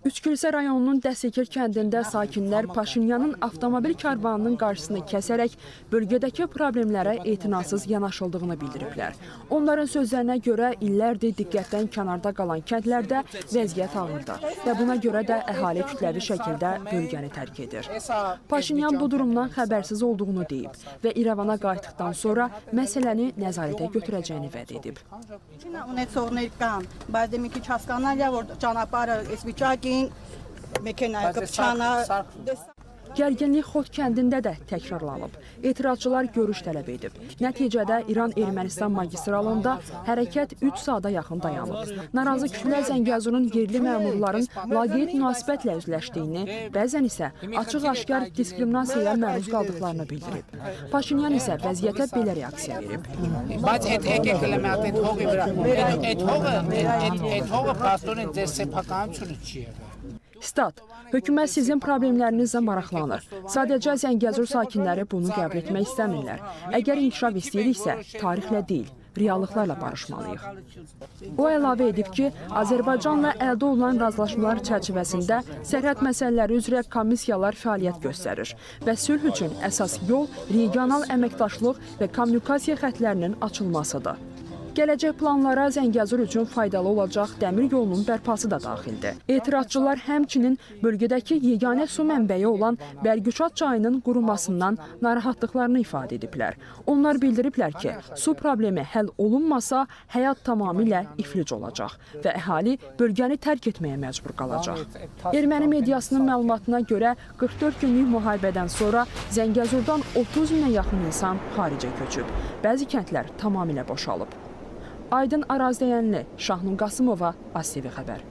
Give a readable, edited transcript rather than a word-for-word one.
Üçkilsə rayonunun Dəsəkir kəndində sakinlər Paşinyanın avtomobil karvanının qarşısını kəsərək bölgədəki problemlərə etinasız yanaşıldığını bildiriblər. Onların sözlərinə görə illərdir diqqətdən kənarda qalan kəndlərdə vəziyyət ağırdır və buna görə də əhali kütləvi şəkildə bölgəni tərk edir. Paşinyan bu durumdan xəbərsiz olduğunu deyib və İrəvana qayıtdıqdan sonra məsələni nəzarətə götürəcəyini vəd edib. Gərginlik Xod kəndində də təkrarlanıb. Etirazçılar görüş tələb edib. Nəticədə İran-Ermənistan magistralında hərəkət 3 saata yaxın dayanıb. Narazı kütlə Zəngəzurun yerli məmurların laqeyd münasibətlə üzləşdiyini, bəzən isə açıq-aşkar diskriminasiyaya məruz qaldıqlarını bildirib. Paşinyan isə vəziyyətə belə reaksiya verib. Stat, hökumət sizin problemlərinizlə maraqlanır. Sadəcə Zəngəzur sakinləri bunu qəbul etmək istəmirlər. Əgər inkişaf istəyiriksə, tarixlə deyil, reallıqlarla barışmalıyıq. O əlavə edib ki, Azərbaycanla əldə olunan razılaşmalar çərçivəsində sərhəd məsələləri üzrə komissiyalar fəaliyyət göstərir və sülh üçün əsas yol regional əməkdaşlıq və kommunikasiya xətlərinin açılmasıdır. Gələcək planlara Zəngəzur üçün faydalı olacaq dəmir yolunun bərpası da daxildir. Etirazçılar həmçinin bölgədəki yeganə su mənbəyi olan Bərgüçat çayının qurulmasından narahatlıqlarını ifadə ediblər. Onlar bildiriblər ki, su problemi həll olunmasa həyat tamamilə iflic olacaq və əhali bölgəni tərk etməyə məcbur qalacaq. Erməni mediasının məlumatına görə 44 günlük müharibədən sonra Zəngəzurdan 30 minə yaxın insan xaricə köçüb. Bəzi kəndlər tamamilə boşalıb. Aydın Arazdəyənli, Şahnun Qasımova, ASTV xəbər.